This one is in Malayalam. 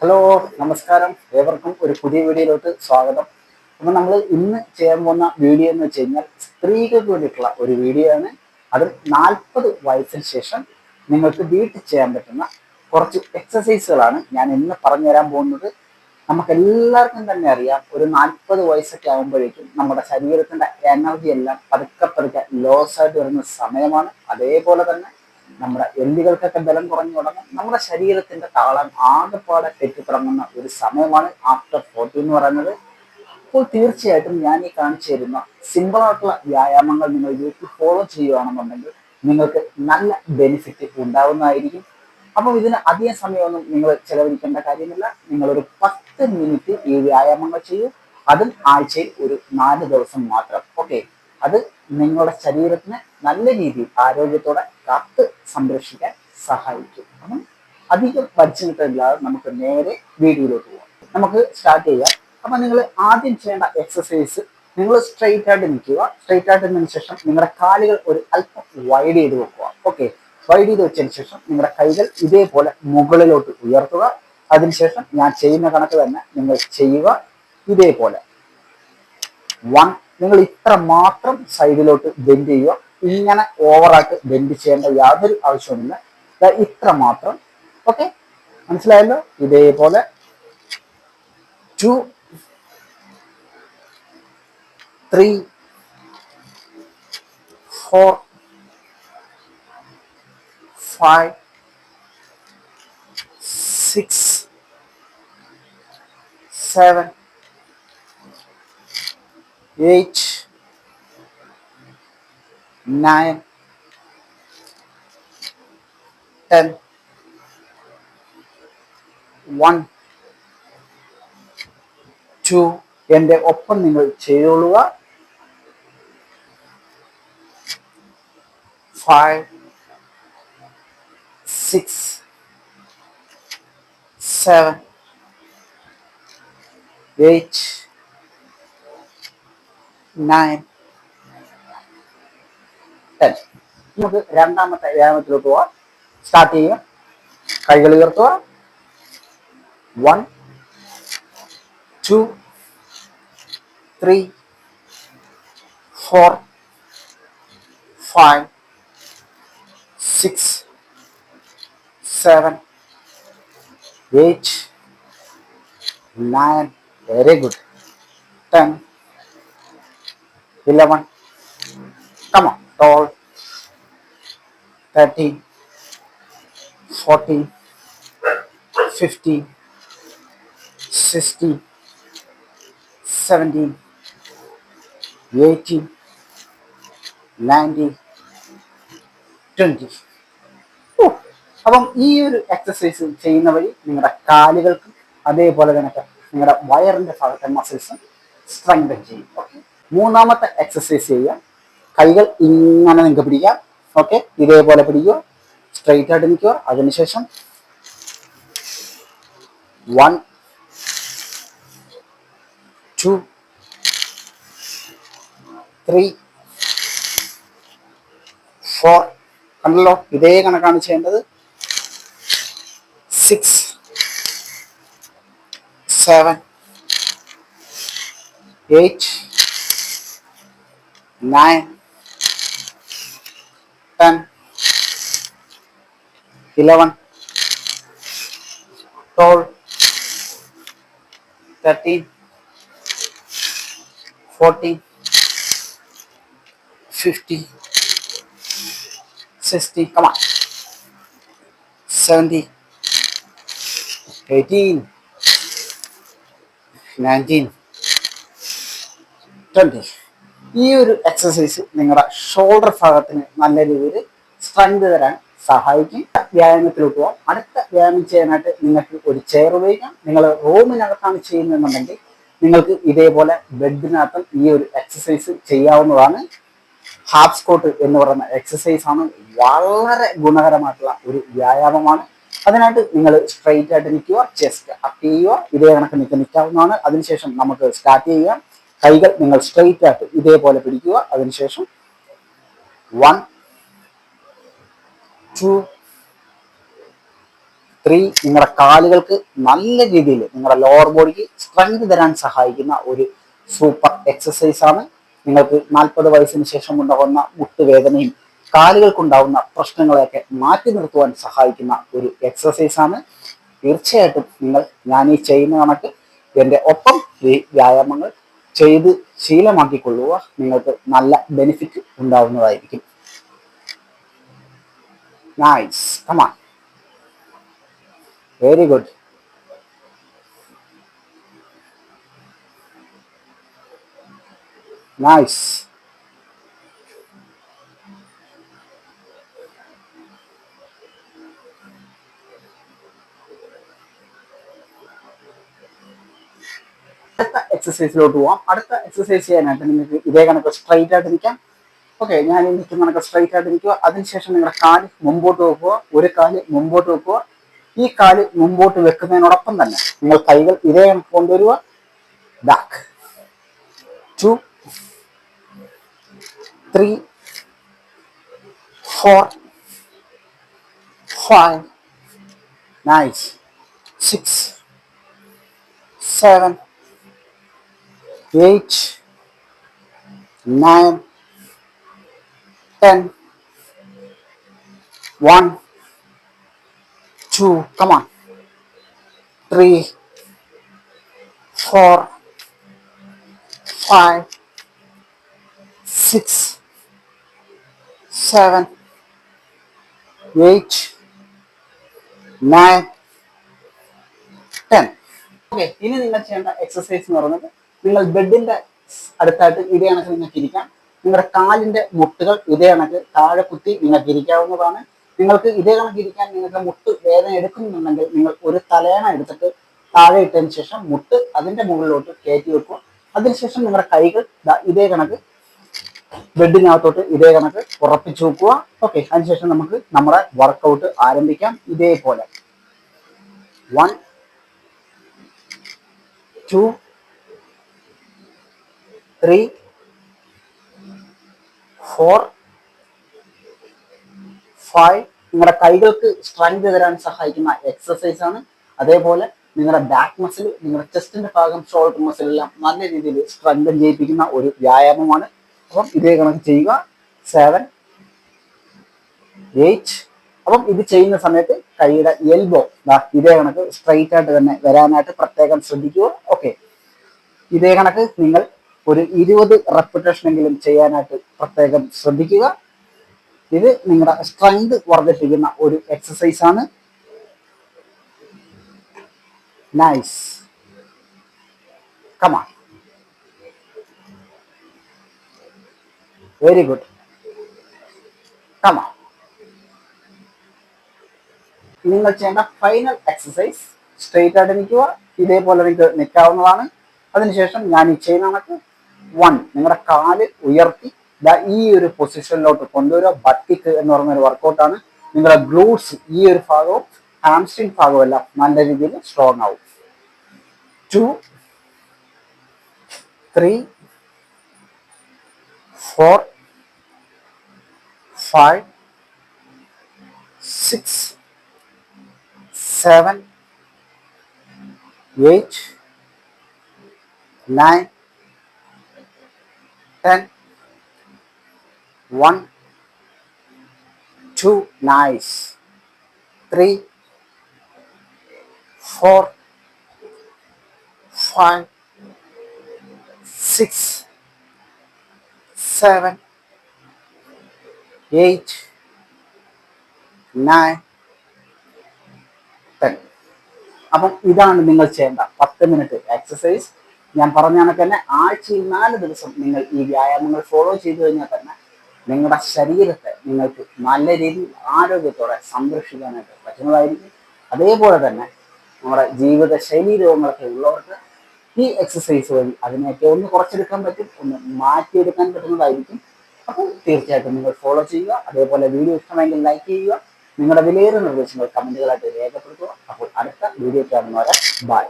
ഹലോ, നമസ്കാരം. ഏവർക്കും ഒരു പുതിയ വീഡിയോയിലോട്ട് സ്വാഗതം. അപ്പോൾ നമ്മൾ ഇന്ന് ചെയ്യാൻ പോകുന്ന വീഡിയോ എന്ന് വെച്ച് കഴിഞ്ഞാൽ സ്ത്രീകൾക്ക് വേണ്ടിയിട്ടുള്ള ഒരു വീഡിയോ ആണ്. അത് 40 വയസ്സിന് ശേഷം നിങ്ങൾക്ക് വീട്ടിൽ ചെയ്യാൻ പറ്റുന്ന കുറച്ച് എക്സസൈസുകളാണ് ഞാൻ ഇന്ന് പറഞ്ഞു തരാൻ പോകുന്നത്. നമുക്ക് എല്ലാവർക്കും തന്നെ അറിയാം, ഒരു 40 വയസ്സൊക്കെ ആകുമ്പോഴേക്കും നമ്മുടെ ശരീരത്തിന്റെ എനർജി എല്ലാം പതുക്കെ പതുക്കെ ലോസ് ആയിട്ട് വരുന്ന സമയമാണ്. അതേപോലെ തന്നെ നമ്മുടെ എല്ലുകൾക്കൊക്കെ ബലം കുറഞ്ഞു തുടങ്ങും. നമ്മുടെ ശരീരത്തിന്റെ താളം ആകെപ്പാടെ തെറ്റിത്തുടങ്ങുന്ന ഒരു സമയമാണ് ആഫ്റ്റർ 40 എന്ന് പറയുന്നത്. അപ്പോൾ തീർച്ചയായിട്ടും ഞാൻ ഈ കാണിച്ചു തരുന്ന സിമ്പിൾ ആയിട്ടുള്ള വ്യായാമങ്ങൾ നിങ്ങൾ വീട്ടിൽ ഫോളോ ചെയ്യുകയാണെന്നുണ്ടെങ്കിൽ നിങ്ങൾക്ക് നല്ല ബെനിഫിറ്റ് ഉണ്ടാവുന്നതായിരിക്കും. അപ്പോൾ ഇതിന് അധികം സമയമൊന്നും നിങ്ങൾ ചെലവഴിക്കേണ്ട കാര്യമില്ല. നിങ്ങളൊരു 10 മിനിറ്റ് ഈ വ്യായാമങ്ങൾ ചെയ്യൂ. അതും ആഴ്ചയിൽ ഒരു 4 ദിവസം മാത്രം. ഓക്കെ, അത് നിങ്ങളുടെ ശരീരത്തിന് നല്ല രീതിയിൽ ആരോഗ്യത്തോടെ കാത്ത് സംരക്ഷിക്കാൻ സഹായിക്കും. അപ്പം അധികം പഠിച്ചു നിൽക്കില്ലാതെ നമുക്ക് നേരെ വീഡിയോയിലോട്ട് പോകാം. നമുക്ക് സ്റ്റാർട്ട് ചെയ്യാം. അപ്പൊ നിങ്ങൾ ആദ്യം ചെയ്യേണ്ട എക്സസൈസ്, നിങ്ങൾ സ്ട്രെയിറ്റ് ആയിട്ട് നിൽക്കുക. സ്ട്രെയിറ്റ് ആയിട്ട് നിന്നതിന് ശേഷം നിങ്ങളുടെ കാലുകൾ ഒരു അല്പം വൈഡ് ചെയ്ത് വെക്കുക. ഓക്കെ, വൈഡ് ചെയ്ത് വെച്ചതിന് ശേഷം നിങ്ങളുടെ കൈകൾ ഇതേപോലെ മുകളിലോട്ട് ഉയർത്തുക. അതിനുശേഷം ഞാൻ ചെയ്യുന്ന കണക്ക് തന്നെ നിങ്ങൾ ചെയ്യുക. ഇതേപോലെ നിങ്ങൾ ഇത്ര മാത്രം സൈഡിലോട്ട് ബെൻഡ് ചെയ്യുക. ഇങ്ങനെ ഓവറായിട്ട് ബെൻഡ് ചെയ്യേണ്ട യാതൊരു ആവശ്യവുമില്ല. ഇത്ര മാത്രം. ഓക്കെ, മനസ്സിലായല്ലോ? ഇതേപോലെ 2, 3, 4, 5, 6, 7, 8, 9, 10, 1, 2. എൻ്റെ ഒപ്പം നിങ്ങൾ ചെയ്തോളുക. 5, 6, 7, 8, 9, 10. നമുക്ക് രണ്ടാമത്തെ വ്യായാമത്തിലോട്ട് പോവാം. സ്റ്റാർട്ട് ചെയ്യാം. കൈകൾ ഉയർത്തുക. 1, 2, 3, 4, 5, 6, 7, 8, 9. Very good. 10, 11. Come on. 12, 13, 14, 15, 16, 17, 18, 19, 20. അപ്പം ഈ ഒരു എക്സസൈസ് ചെയ്യുന്ന വഴി നിങ്ങളുടെ കാലുകൾക്കും അതേപോലെ തന്നെ നിങ്ങളുടെ വയറിന്റെ ഭാഗത്തെ മസിൽസും സ്ട്രെങ്തൻ ചെയ്യും. ഓക്കെ, മൂന്നാമത്തെ എക്സസൈസ് ചെയ്യുക. കൈകൾ ഇങ്ങനെ നിങ്ങൾക്ക് പിടിക്കാം. ഓക്കെ, ഇതേപോലെ പിടിക്കുക. സ്ട്രെയിറ്റ് ആയിട്ട് നിൽക്കുക. അതിനുശേഷം 1, 2, 3, 4. കണ്ടല്ലോ, ഇതേ കണക്കാണ് ചെയ്യേണ്ടത്. 6, 7, 8, 9, 10, 11, 12, 13, 14, 15, 16. Come on. 17, 18, 19, 20. ഈ ഒരു എക്സസൈസ് നിങ്ങളുടെ ഷോൾഡർ ഭാഗത്തിന് നല്ല രീതിയിൽ സ്ട്രെങ്ത് തരാൻ സഹായിക്കും. വ്യായാമത്തിലോട്ട് പോകാം. അടുത്ത വ്യായാമം ചെയ്യാനായിട്ട് നിങ്ങൾക്ക് ഒരു ചെയർ ഉപയോഗിക്കാം. നിങ്ങൾ റൂമിനകത്താണ് ചെയ്യുന്നതെന്നുണ്ടെങ്കിൽ നിങ്ങൾക്ക് ഇതേപോലെ ബെഡിനകത്തും ഈ ഒരു എക്സസൈസ് ചെയ്യാവുന്നതാണ്. ഹാഫ് സ്ക്വാട്ട് എന്ന് പറയുന്ന എക്സസൈസ് ആണ്. വളരെ ഗുണകരമായിട്ടുള്ള ഒരു വ്യായാമമാണ്. അതിനായിട്ട് നിങ്ങൾ സ്ട്രെയിറ്റ് ആയിട്ട് നിൽക്കുക. ചെസ്റ്റ് അപ്പ് ചെയ്യുക. ഇതേ കണക്ക് നിൽക്കാവുന്നതാണ്. അതിനുശേഷം നമുക്ക് സ്റ്റാർട്ട് ചെയ്യാം. കൈകൾ നിങ്ങൾ സ്ട്രെയിറ്റ് ആയിട്ട് ഇതേപോലെ പിടിക്കുക. അതിനുശേഷം 1, 2, ത്രീ, നിങ്ങളുടെ കാലുകൾക്ക് നല്ല രീതിയിൽ നിങ്ങളുടെ ലോവർ ബോഡിക്ക് സ്ട്രെങ്ത് തരാൻ സഹായിക്കുന്ന ഒരു സൂപ്പർ എക്സസൈസ് ആണ്. നിങ്ങൾക്ക് 40 വയസ്സിന് ശേഷം ഉണ്ടാകുന്ന മുട്ടുവേദനയും കാലുകൾക്കുണ്ടാകുന്ന പ്രശ്നങ്ങളെയൊക്കെ മാറ്റി നിർത്തുവാൻ സഹായിക്കുന്ന ഒരു എക്സസൈസ് ആണ്. തീർച്ചയായിട്ടും ഞാൻ ഈ ചെയ്യുന്ന കണക്ക് എൻ്റെ ഒപ്പം ഈ വ്യായാമങ്ങൾ ചെയ്ത് ശീലമാക്കിക്കൊള്ളുക. നിങ്ങൾക്ക് നല്ല ബെനിഫിറ്റ് ഉണ്ടാവുന്നതായിരിക്കും. Nice, come on, very good. Nice. അടുത്ത എക്സസൈസിലോട്ട് പോവാം. അടുത്ത എക്സസൈസ് ചെയ്യാനായിട്ട് നിങ്ങൾക്ക് ഇതേ കണക്ക് സ്ട്രൈറ്റ് ആയിട്ട് നിൽക്കാം. ഓക്കെ, ഞാൻ നിൽക്കുന്ന കണക്ക് സ്ട്രൈറ്റ് ആയിട്ട് നിൽക്കുക. അതിനുശേഷം നിങ്ങളുടെ കാല് മുമ്പോട്ട് വെക്കുക. ഒരു കാല് മുമ്പോട്ട് വെക്കുക. ഈ കാല് മുമ്പോട്ട് വെക്കുന്നതിനോടൊപ്പം തന്നെ നിങ്ങൾ കൈകൾ ഇതേ കണക്ക് കൊണ്ടുവരിക. Back 2 3 4 5 nice 6 7 8 9 10 1 2, come on, 3 4 5 6 7 8 9 10. Okay, ഇനി നിങ്ങൾ ചെയ്യേണ്ട എക്സസൈസ് എന്ന് പറയുന്നത് നിങ്ങൾ ബെഡിന്റെ അടുത്തായിട്ട് ഇതേ കണക്ക് നിങ്ങൾക്ക് ഇരിക്കാം. നിങ്ങളുടെ കാലിന്റെ മുട്ടുകൾ ഇതേ കണക്ക് താഴെ കുത്തി നിങ്ങൾക്ക് ഇരിക്കാവുന്നതാണ്. നിങ്ങൾക്ക് ഇതേ കണക്ക് ഇരിക്കാൻ നിങ്ങൾക്ക് മുട്ട് വേദന എടുക്കുന്നുണ്ടെങ്കിൽ നിങ്ങൾ ഒരു തലയണ എടുത്തിട്ട് താഴെ ഇട്ടതിന് ശേഷം മുട്ട് അതിന്റെ മുകളിലോട്ട് കയറ്റി വെക്കുക. അതിനുശേഷം നിങ്ങളുടെ കൈകൾ ഇതേ കണക്ക് ബെഡിനകത്തോട്ട് ഇതേ കണക്ക് ഉറപ്പിച്ചു വെക്കുക. ഓക്കെ, അതിനുശേഷം നമുക്ക് നമ്മുടെ വർക്കൗട്ട് ആരംഭിക്കാം. ഇതേപോലെ 1 2 3 4 5. നിങ്ങളുടെ കൈകൾക്ക് സ്ട്രെങ്ത് തരാൻ സഹായിക്കുന്ന എക്സസൈസ് ആണ്. അതേപോലെ നിങ്ങളുടെ ബാക്ക് മസിൽ, നിങ്ങളുടെ ചെസ്റ്റിന്റെ ഭാഗം, ഷോൾഡർ മസിൽ എല്ലാം നല്ല രീതിയിൽ സ്ട്രെങ്ത് ചെയ്യിപ്പിക്കുന്ന ഒരു വ്യായാമമാണ്. അപ്പം ഇതേ കണക്ക് ചെയ്യുക. 7 8. അപ്പം ഇത് ചെയ്യുന്ന സമയത്ത് കൈയുടെ എൽബോ ഇതേ കണക്ക് സ്ട്രൈറ്റ് ആയിട്ട് തന്നെ വരാനായിട്ട് പ്രത്യേകം ശ്രദ്ധിക്കുക. ഓക്കെ, ഇതേ കണക്ക് നിങ്ങൾ ഒരു 20 റെപ്പിറ്റേഷൻ എങ്കിലും ചെയ്യാനായിട്ട് പ്രത്യേകം ശ്രദ്ധിക്കുക. ഇത് നിങ്ങളുടെ സ്ട്രെങ്ത് വർദ്ധിപ്പിക്കുന്ന ഒരു എക്സസൈസ് ആണ്. Nice, come on, very good, come on. നിങ്ങൾ ചെയ്യേണ്ട ഫൈനൽ എക്സസൈസ് സ്ട്രെയിറ്റ് ആയിട്ട് നിൽക്കുക. ഇതേപോലെ നിങ്ങൾക്ക് നിൽക്കാവുന്നതാണ്. അതിനുശേഷം ഞാൻ ഈ ചെയ്യുന്ന കണക്ക് 1, നിങ്ങളുടെ കാല് ഉയർത്തി ഈ ഒരു പൊസിഷനിലോട്ട് കൊണ്ടുവരിക. ബട്ടിക്ക് എന്ന് പറയുന്ന ഒരു വർക്കൗട്ടാണ്. നിങ്ങളുടെ ഗ്ലൂട്ട്സ് ഈ ഒരു ഭാഗവും ഹാംസ്ട്രിങ് ഭാഗവും എല്ലാം നല്ല രീതിയിൽ സ്ട്രോങ് ആവും. 2 3 4 5 6 7 8 9 10 1 2, nice, 3 4 5 6 7 8 9 10. അപ്പം ഇതാണ് നിങ്ങൾ ചെയ്യേണ്ട 10 മിനിറ്റ് എക്സസൈസ്. ഞാൻ പറഞ്ഞ കണക്ക് തന്നെ ആഴ്ചയിൽ 4 ദിവസം നിങ്ങൾ ഈ വ്യായാമങ്ങൾ ഫോളോ ചെയ്തു കഴിഞ്ഞാൽ തന്നെ നിങ്ങളുടെ ശരീരത്തെ നിങ്ങൾക്ക് നല്ല രീതിയിൽ ആരോഗ്യത്തോടെ സംരക്ഷിക്കാനായിട്ട് പറ്റുന്നതായിരിക്കും. അതേപോലെ തന്നെ നമ്മുടെ ജീവിത ശൈലി രോഗങ്ങളൊക്കെ ഉള്ളവർക്ക് ഈ എക്സസൈസ് വഴി അതിനെയൊക്കെ ഒന്ന് കുറച്ചെടുക്കാൻ പറ്റും, ഒന്ന് മാറ്റിയെടുക്കാൻ പറ്റുന്നതായിരിക്കും. അപ്പോൾ തീർച്ചയായിട്ടും നിങ്ങൾ ഫോളോ ചെയ്യുക. അതേപോലെ വീഡിയോ ഇഷ്ടമെങ്കിൽ ലൈക്ക് ചെയ്യുക. നിങ്ങളുടെ വിലയേറിയ നിർദ്ദേശങ്ങൾ കമന്റുകളായിട്ട് രേഖപ്പെടുത്തുക. അപ്പോൾ അടുത്ത വീഡിയോ കാണുന്നവരെ ബൈ.